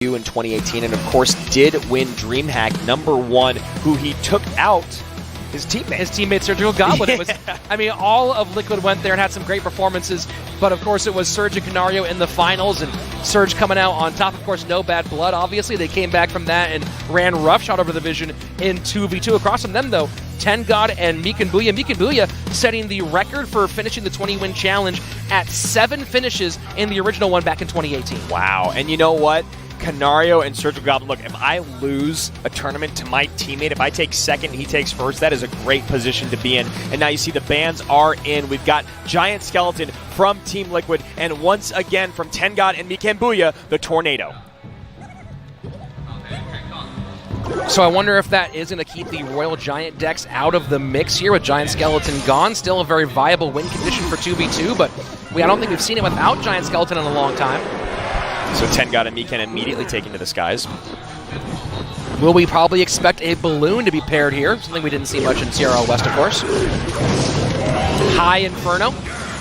in 2018, and of course did win DreamHack #1, who he took out his teammate Surgical Goblin. Yeah. It was, I mean, all of Liquid went there and had some great performances, but of course it was Surge and Canario in the finals, and Surge coming out on top. Of course, no bad blood, obviously. They came back from that and ran roughshod over the Vision in 2v2. Across from them, though, TenGod and Mikanbuya. Mikanbuya setting the record for finishing the 20-win challenge at 7 finishes in the original one back in 2018. Wow, and you know what? Canario and Surgical Goblin, look, if I lose a tournament to my teammate, if I take second, he takes first, that is a great position to be in. And now you see the bans are in. We've got Giant Skeleton from Team Liquid, and once again from TenGod and Mikanbuya, the Tornado. So I wonder if that is going to keep the Royal Giant decks out of the mix here with Giant Skeleton gone. Still a very viable win condition for 2v2, but I don't think we've seen it without Giant Skeleton in a long time. So TenGod and Mikan immediately taken to the skies. Will we probably expect a balloon to be paired here? Something we didn't see much in CRL West, of course. High Inferno.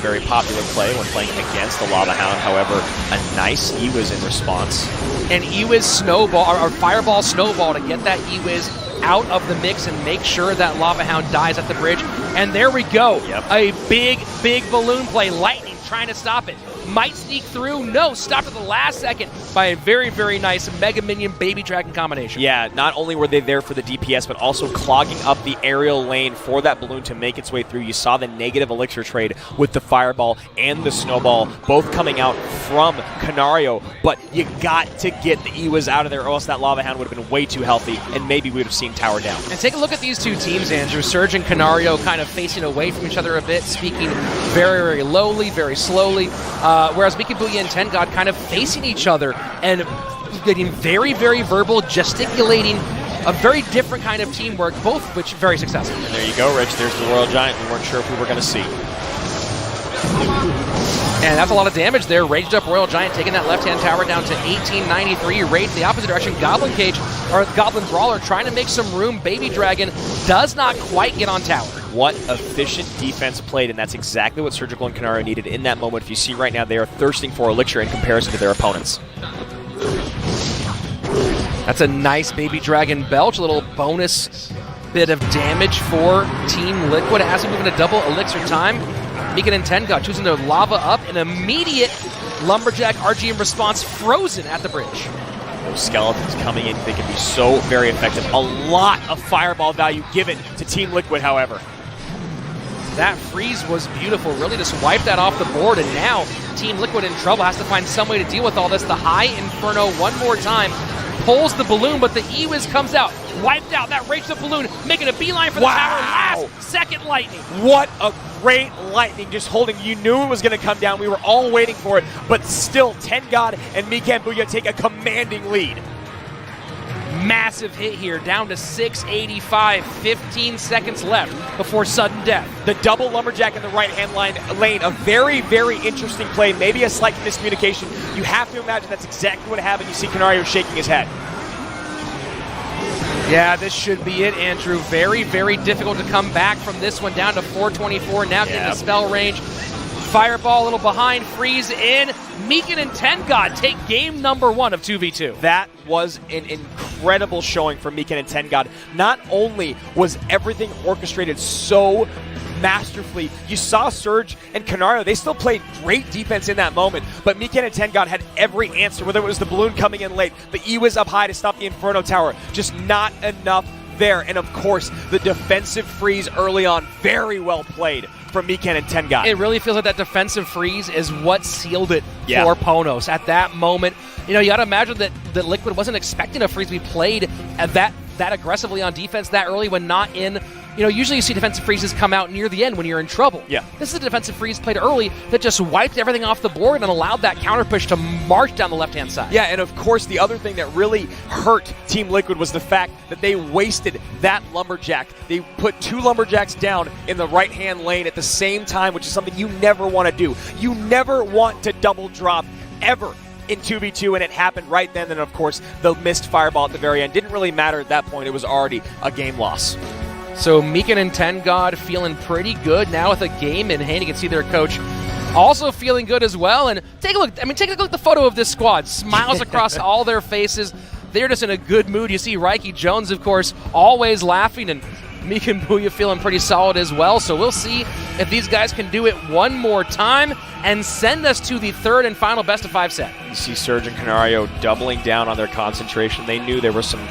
Very popular play when playing against the Lava Hound. However, a nice Ewiz in response. An Ewiz snowball, or Fireball snowball to get that Ewiz out of the mix and make sure that Lava Hound dies at the bridge. And there we go. Yep. A big balloon play. Lightning trying to stop it. Might sneak through. No, stopped at the last second by a very nice Mega Minion Baby Dragon combination. Yeah, not only were they there for the DPS, but also clogging up the aerial lane for that balloon to make its way through. You saw the negative elixir trade with the Fireball and the Snowball, both coming out from Canario, but you got to get the Ewiz out of there, or else that Lava Hound would have been way too healthy, and maybe we would have seen Tower down. And take a look at these two teams, Andrew. Surge and Canario kind of facing away from each other a bit, speaking very lowly, very slowly. Whereas Mikanbuya and TenGod kind of facing each other and getting very verbal, gesticulating, a very different kind of teamwork, both of which very successful. And there you go, Rich. There's the Royal Giant we weren't sure if we were going to see. And that's a lot of damage there. Raged up Royal Giant taking that left-hand tower down to 1893. Rage the opposite direction. Goblin Cage, or Goblin Brawler, trying to make some room. Baby Dragon does not quite get on tower. What efficient defense played, and that's exactly what Surgical and Canario needed in that moment. If you see right now, they are thirsting for elixir in comparison to their opponents. That's a nice Baby Dragon Belch, a little bonus bit of damage for Team Liquid as we move into double elixir time. Mikan and TenGod choosing to lava up, an immediate Lumberjack RGM response frozen at the bridge. Those skeletons coming in, they can be so very effective. A lot of Fireball value given to Team Liquid, however. That freeze was beautiful, really just wiped that off the board, and now Team Liquid in trouble, has to find some way to deal with all this. The High Inferno one more time, pulls the balloon, but the Ewiz comes out, wiped out, that raged up balloon, making a beeline for the tower, last second lightning. What a great lightning, just holding. You knew it was going to come down, we were all waiting for it, but still, TenGod and Mikanbuya take a commanding lead. Massive hit here, down to 685, 15 seconds left before sudden death. The double Lumberjack in the right-hand lane, a very interesting play, maybe a slight miscommunication. You have to imagine that's exactly what happened. You see Canario shaking his head. Yeah, this should be it, Andrew. Very difficult to come back from this one, down to 424, now getting the spell range. Fireball a little behind, freeze in. Mikan and TenGod take game #1 of 2v2. That was an incredible showing for Mikan and TenGod. Not only was everything orchestrated so masterfully, you saw Surge and Canario, they still played great defense in that moment, but Mikan and TenGod had every answer, whether it was the balloon coming in late, the Ewiz up high to stop the Inferno Tower, just not enough there. And of course, the defensive freeze early on, very well played from Mikan and TenGod. It really feels like that defensive freeze is what sealed it for PONOS. At that moment, you know, you got to imagine that Liquid wasn't expecting a freeze to be played at that aggressively on defense that early when not in. You know, usually you see defensive freezes come out near the end when you're in trouble. Yeah. This is a defensive freeze played early that just wiped everything off the board and allowed that counter push to march down the left-hand side. Yeah, and of course the other thing that really hurt Team Liquid was the fact that they wasted that Lumberjack. They put 2 Lumberjacks down in the right-hand lane at the same time, which is something you never want to do. You never want to double drop ever in 2v2, and it happened right then. And of course, the missed Fireball at the very end didn't really matter at that point. It was already a game loss. So Mikan and TenGod feeling pretty good now with a game in hand. You can see their coach also feeling good as well. And take a look. I mean, take a look at the photo of this squad. Smiles across all their faces. They're just in a good mood. You see Reiki Jones, of course, always laughing, and Mika and Booyah feeling pretty solid as well. So we'll see if these guys can do it one more time and send us to the third and final best-of-5 set. You see Surge and Canario doubling down on their concentration. They knew there were some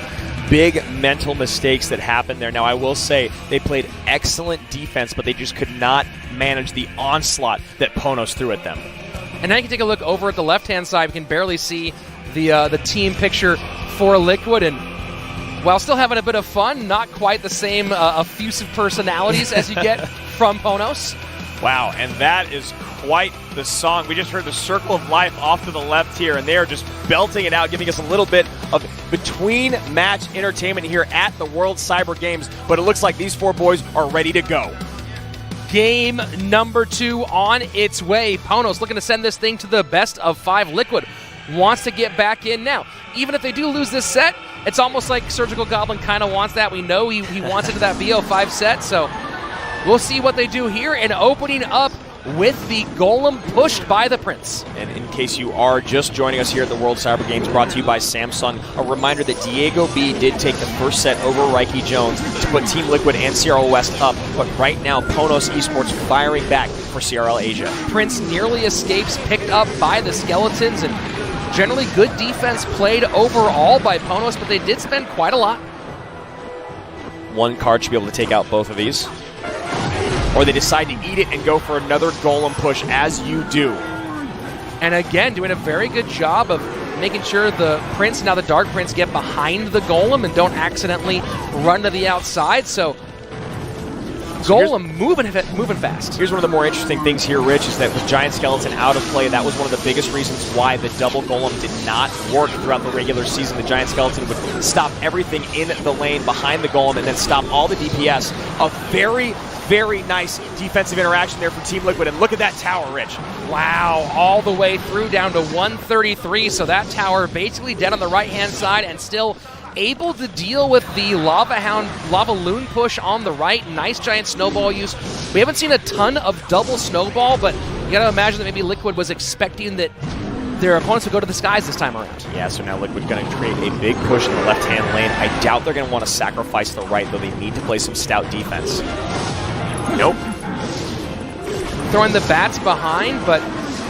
big mental mistakes that happened there. Now, I will say they played excellent defense, but they just could not manage the onslaught that PONOS threw at them. And now you can take a look over at the left-hand side. We can barely see the team picture for Liquid, and while still having a bit of fun, not quite the same effusive personalities as you get from PONOS. Wow, and that is quite the song. We just heard the Circle of Life off to the left here, and they are just belting it out, giving us a little bit of between-match entertainment here at the World Cyber Games, but it looks like these four boys are ready to go. Game number 2 on its way. PONOS looking to send this thing to the best-of-5. Liquid wants to get back in now. Even if they do lose this set, it's almost like Surgical Goblin kind of wants that. We know he wants it to that BO5 set, so we'll see what they do here. And opening up with the Golem pushed by the Prince. And in case you are just joining us here at the World Cyber Games, brought to you by Samsung, a reminder that Diego B did take the first set over Reiki Jones to put Team Liquid and CRL West up, but right now PONOS Esports firing back for CRL Asia. Prince nearly escapes, picked up by the Skeletons, and generally good defense played overall by PONOS, but they did spend quite a lot. One card should be able to take out both of these. Or they decide to eat it and go for another Golem push, as you do. And again, doing a very good job of making sure the Prince, now the Dark Prince, get behind the Golem and don't accidentally run to the outside. So Golem moving fast. Here's one of the more interesting things here, Rich, is that with Giant Skeleton out of play, that was one of the biggest reasons why the double Golem did not work throughout the regular season. The Giant Skeleton would stop everything in the lane behind the Golem and then stop all the DPS. A very nice defensive interaction there for Team Liquid, and look at that tower, Rich. Wow, all the way through down to 133, so that tower basically dead on the right-hand side and still able to deal with the Lava Loon push on the right. Nice giant snowball use. We haven't seen a ton of double snowball, but you gotta imagine that maybe Liquid was expecting that their opponents would go to the skies this time around. Yeah, so now Liquid going to create a big push in the left-hand lane. I doubt they're going to want to sacrifice the right, though they need to play some stout defense. Nope. Throwing the bats behind, but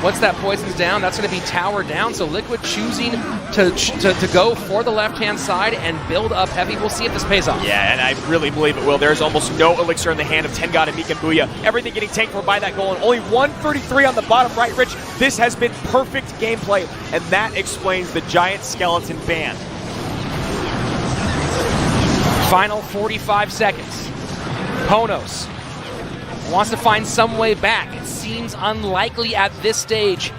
once that poison's down, that's going to be tower down. So Liquid choosing to go for the left-hand side and build up heavy. We'll see if this pays off. Yeah, and I really believe it will. There's almost no elixir in the hand of Ten God and Mika and Booyah. Everything getting tanked for by that goal, and only 133 on the bottom right, Rich. This has been perfect gameplay, and that explains the Giant Skeleton ban. Final 45 seconds. PONOS wants to find some way back. It seems unlikely at this stage.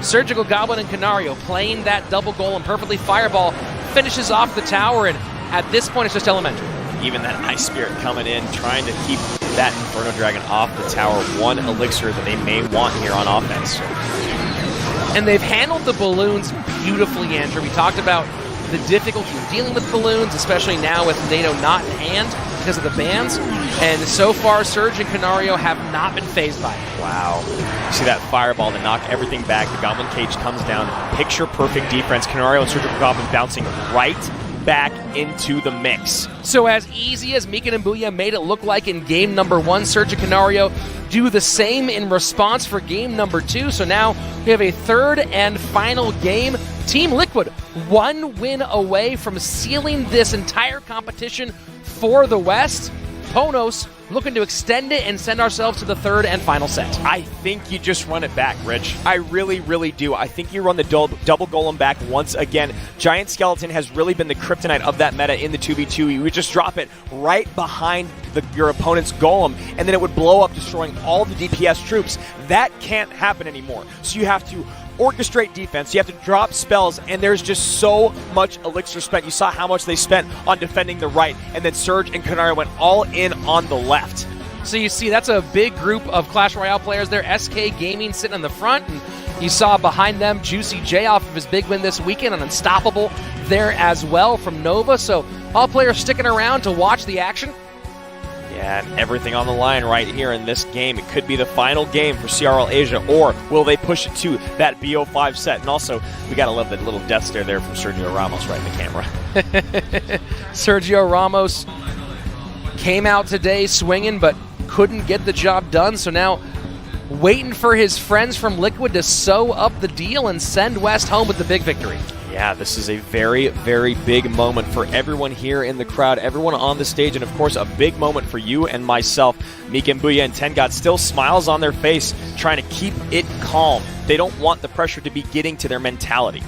Surgical Goblin and Canario playing that double Golem perfectly. Fireball finishes off the tower, and at this point it's just elementary. Even that Ice Spirit coming in, trying to keep that Inferno Dragon off the tower. One elixir that they may want here on offense. And they've handled the balloons beautifully, Andrew. We talked about the difficulty of dealing with balloons, especially now with NATO not in hand because of the bans. And so far, Surge and Canario have not been phased by it. Wow. You see that fireball to knock everything back. The Goblin Cage comes down. Picture perfect defense. Canario and Surgical Goblin bouncing right back into the mix. So as easy as Mika and Booyah made it look like in game number 1, Surge and Canario do the same in response for game number 2. So now we have a third and final game. Team Liquid, one win away from sealing this entire competition for the West. PONOS looking to extend it and send ourselves to the third and final set. I think you just run it back, Rich. I really do. I think you run the double Golem back once again. Giant Skeleton has really been the kryptonite of that meta in the 2v2. You would just drop it right behind your opponent's Golem, and then it would blow up, destroying all the DPS troops. That can't happen anymore. So you have to orchestrate defense, you have to drop spells, and there's just so much elixir spent. You saw how much they spent on defending the right, and then Surge and Canario went all in on the left. So you see, that's a big group of Clash Royale players there. SK Gaming sitting in the front, and you saw behind them WCG off of his big win this weekend, and Unstoppable there as well from Nova. So all players sticking around to watch the action. Yeah, and everything on the line right here in this game. It could be the final game for CRL Asia, or will they push it to that BO5 set? And also, we got to love that little death stare there from Sergio Ramos right in the camera. Sergio Ramos came out today swinging, but couldn't get the job done. So now waiting for his friends from Liquid to sew up the deal and send West home with the big victory. Yeah, this is a very, very big moment for everyone here in the crowd, everyone on the stage, and of course a big moment for you and myself. Mika Mbuya and Tengad still smiles on their face, trying to keep it calm. They don't want the pressure to be getting to their mentality.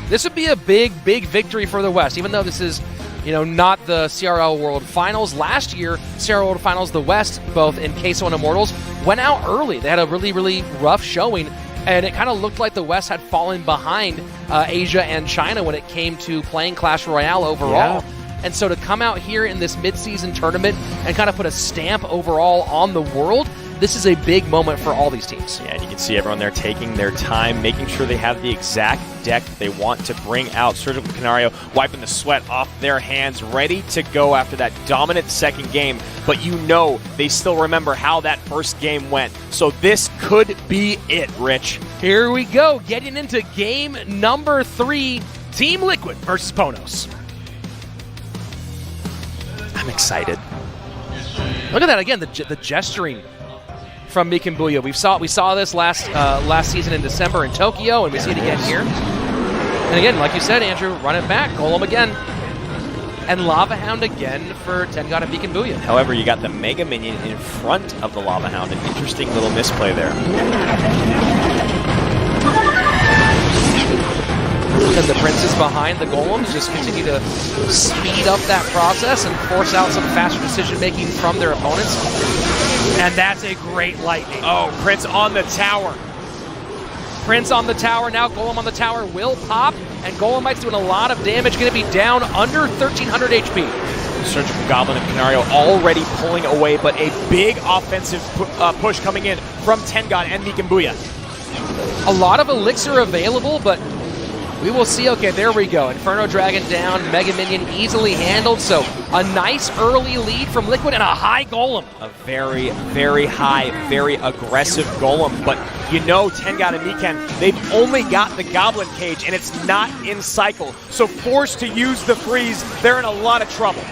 This would be a big, big victory for the West, even though this is, not the CRL World Finals. Last year, CRL World Finals, the West, both in Queso and Immortals, went out early. They had a really, really rough showing, and it kind of looked like the West had fallen behind Asia and China when it came to playing Clash Royale overall. Yeah. And so to come out here in this mid-season tournament and kind of put a stamp overall on the world, this is a big moment for all these teams. Yeah, and you can see everyone there taking their time, making sure they have the exact deck they want to bring out. Surgical Canario wiping the sweat off their hands, ready to go after that dominant second game. But they still remember how that first game went. So this could be it, Rich. Here we go, getting into game number 3, Team Liquid versus PONOS. I'm excited. Look at that again, the gesturing from Mika Mbuya. We saw this last season in December in Tokyo, and we see it again here. And again, like you said, Andrew, run it back, Golem again. And Lava Hound again for Tengad and Mika Mbuya. However, you got the Mega Minion in front of the Lava Hound. An interesting little misplay there. And the Princes behind the Golems just continue to speed up that process and force out some faster decision-making from their opponents. And that's a great lightning. Oh, Prince on the tower. Prince on the tower, now Golem on the tower will pop, and Golemite's doing a lot of damage, going to be down under 1,300 HP. Surgical Goblin and Canario already pulling away, but a big offensive push coming in from Tengad and Mika Mbuya. A lot of Elixir available, but we will see. Okay, there we go. Inferno Dragon down, Mega Minion easily handled, so a nice early lead from Liquid and a high Golem. A very, very high, very aggressive Golem, but Tengad and Mikan, they've only got the Goblin Cage, and it's not in cycle, so forced to use the freeze, they're in a lot of trouble.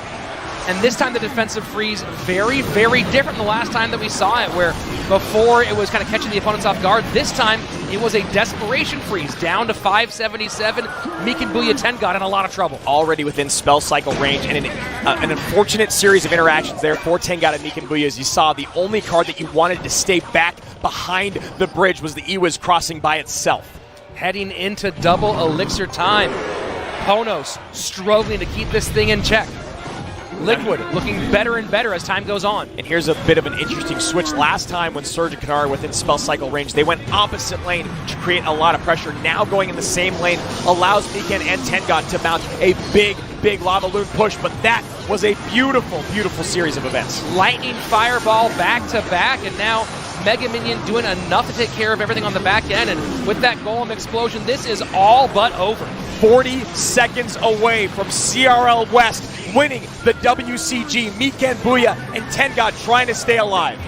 And this time the defensive freeze, very, very different than the last time that we saw it, where before it was kind of catching the opponents off guard. This time it was a desperation freeze, down to 577. Mika Mbuya Tengad in a lot of trouble. Already within spell cycle range, and an unfortunate series of interactions there for Tengad and Mika Mbuya. As you saw, the only card that you wanted to stay back behind the bridge was the Ewiz crossing by itself. Heading into double elixir time. PONOS struggling to keep this thing in check. Liquid looking better and better as time goes on. And here's a bit of an interesting switch. Last time when Surge and Canario within spell cycle range, they went opposite lane to create a lot of pressure. Now going in the same lane allows Mikan and Tengad to mount a big, big Lava Loon push, but that was a beautiful, beautiful series of events. Lightning Fireball back to back, and now Mega Minion doing enough to take care of everything on the back end, and with that Golem explosion, this is all but over. 40 seconds away from CRL West winning the WCG. Mika Mbuya and Tengad trying to stay alive.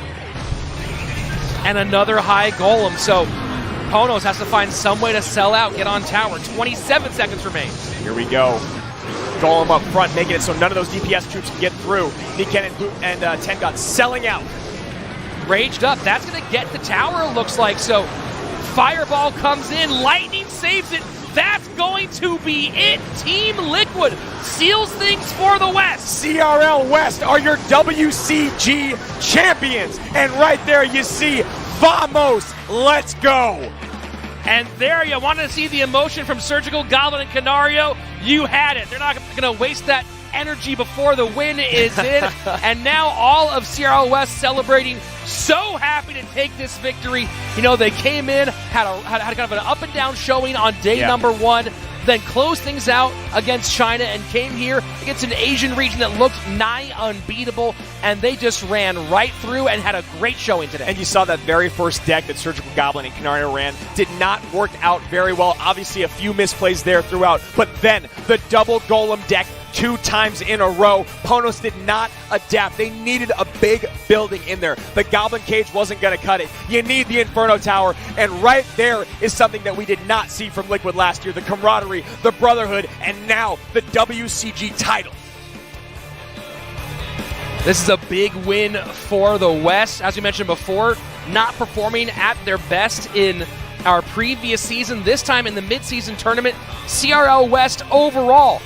And another high Golem, so PONOS has to find some way to sell out, get on tower. 27 seconds remain. Here we go. Golem up front, making it so none of those DPS troops can get through. Mika and Tengad selling out. Raged up, that's gonna get the tower, it looks like, so Fireball comes in, Lightning saves it. That's going to be it. Team Liquid seals things for the West. CRL West are your WCG champions. And right there you see, vamos, let's go. And there you wanted to see the emotion from Surgical Goblin and Canario. You had it. They're not going to waste that energy before the win is in. And now all of CRL West celebrating, so happy to take this victory. They came in, had kind of an up and down showing on day number 1, then closed things out against China and came here against an Asian region that looked nigh unbeatable, and they just ran right through and had a great showing today. And you saw that very first deck that Surgical Goblin and Canario ran did not work out very well. Obviously a few misplays there throughout, but then the double Golem deck 2 times in a row. PONOS did not adapt. They needed a big building in there. The Goblin Cage wasn't going to cut it. You need the Inferno Tower, and right there is something that we did not see from Liquid last year. The camaraderie, the brotherhood, and now the WCG title. This is a big win for the West. As we mentioned before, not performing at their best in our previous season. This time in the mid-season tournament, CRL West overall.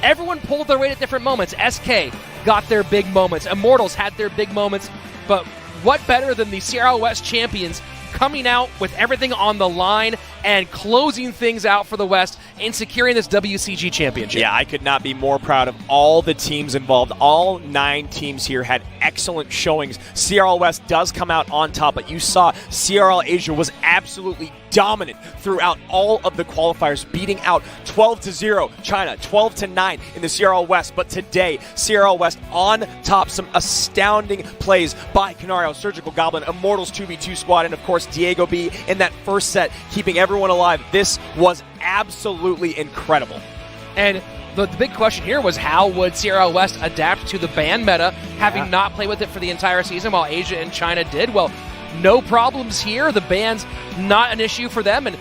Everyone pulled their weight at different moments. SK got their big moments. Immortals had their big moments. But what better than the CRL West champions coming out with everything on the line and closing things out for the West and securing this WCG championship? Yeah, I could not be more proud of all the teams involved. All 9 teams here had excellent showings. CRL West does come out on top, but you saw CRL Asia was absolutely dominant throughout all of the qualifiers, beating out 12-0 China, 12-9 in the CRL West. But today, CRL West on top. Some astounding plays by Canario, Surgical Goblin, Immortals 2v2 squad, and of course Diego B in that first set, keeping everyone alive. This was absolutely incredible. And the big question here was, how would CRL West adapt to the ban meta, having not played with it for the entire season while Asia and China did? Well, no problems here. The ban's not an issue for them, and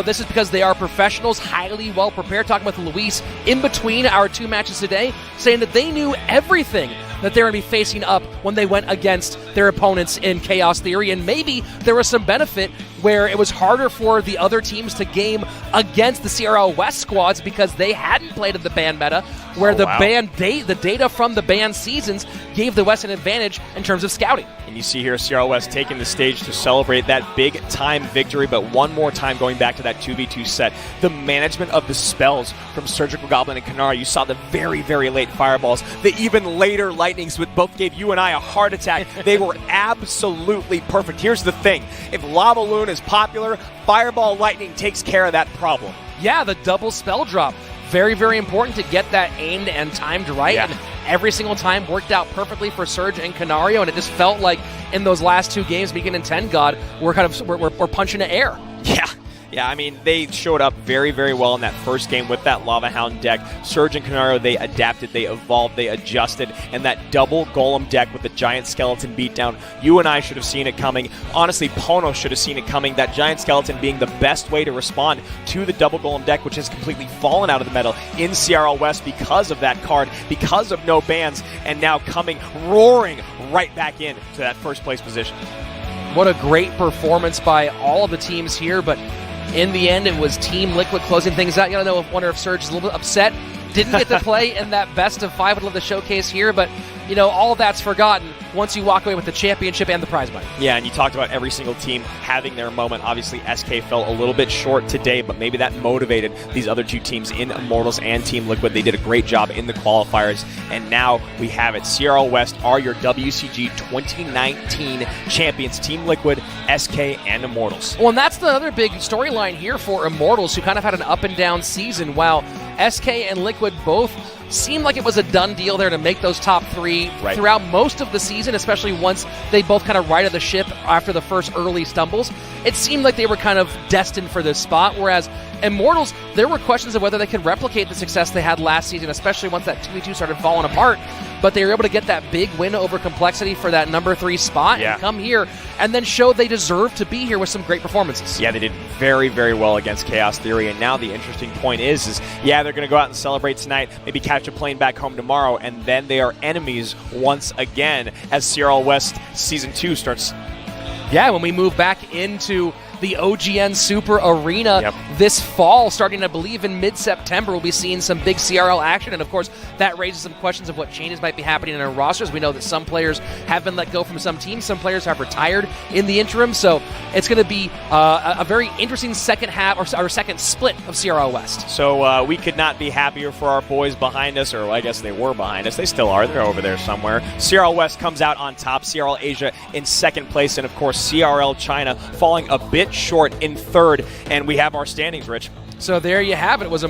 this is because they are professionals, highly well prepared. Talking with Luis in between our 2 matches today, saying that they knew everything that they're going to be facing up when they went against their opponents in Chaos Theory, and maybe there was some benefit where it was harder for the other teams to game against the CRL West squads because they hadn't played in the ban meta, where the data from the ban seasons gave the West an advantage in terms of scouting. And you see here CRL West taking the stage to celebrate that big-time victory, but one more time going back to that 2v2 set. The management of the spells from Surgical Goblin and Kanara. You saw the very, very late fireballs, the even later lightnings, which both gave you and I a heart attack. They were absolutely perfect. Here's the thing. If Lava Loon is popular, Fireball Lightning takes care of that problem. Yeah, the double spell drop. Very, very important to get that aimed and timed right. Yeah. And every single time worked out perfectly for Surge and Canario, and it just felt like in those last 2 games, Beacon and Ten God, we're punching the air. Yeah, I mean, they showed up very, very well in that first game with that Lava Hound deck. Surge and Canario, they adapted, they evolved, they adjusted, and that double Golem deck with the Giant Skeleton beatdown, you and I should have seen it coming. Honestly, PONOS should have seen it coming. That Giant Skeleton being the best way to respond to the double Golem deck, which has completely fallen out of the meta in CRL West because of that card, because of no bans, and now coming roaring right back in to that first place position. What a great performance by all of the teams here, but in the end, it was Team Liquid closing things out. Wonder if Surge is a little bit upset. Didn't get to play in that best of 5 of the showcase here, but all that's forgotten once you walk away with the championship and the prize money. Yeah, and you talked about every single team having their moment. Obviously, SK fell a little bit short today, but maybe that motivated these other 2 teams in Immortals and Team Liquid. They did a great job in the qualifiers, and now we have it. CRL West are your WCG 2019 champions. Team Liquid, SK, and Immortals. Well, and that's the other big storyline here for Immortals, who kind of had an up-and-down season, while SK and Liquid both seemed like it was a done deal there to make those top 3 throughout most of the season, especially once they both kind of righted the ship after the first early stumbles. It seemed like they were kind of destined for this spot, whereas Immortals, there were questions of whether they could replicate the success they had last season, especially once that 2v2 started falling apart. But they were able to get that big win over Complexity for that number 3 spot and come here and then show they deserve to be here with some great performances. Yeah, they did very, very well against Chaos Theory, and now the interesting point is they're going to go out and celebrate tonight, maybe catch a plane back home tomorrow, and then they are enemies once again as CRL West Season 2 starts. Yeah, when we move back into the OGN Super Arena this fall, starting, I believe, in mid-September. We'll be seeing some big CRL action, and of course, that raises some questions of what changes might be happening in our rosters. We know that some players have been let go from some teams, some players have retired in the interim, so it's going to be a very interesting second half, or second split of CRL West. So we could not be happier for our boys behind us, or I guess they were behind us. They still are. They're over there somewhere. CRL West comes out on top, CRL Asia in second place, and of course, CRL China falling a bit short in third, and we have our standings, Rich. So there you have it. It was a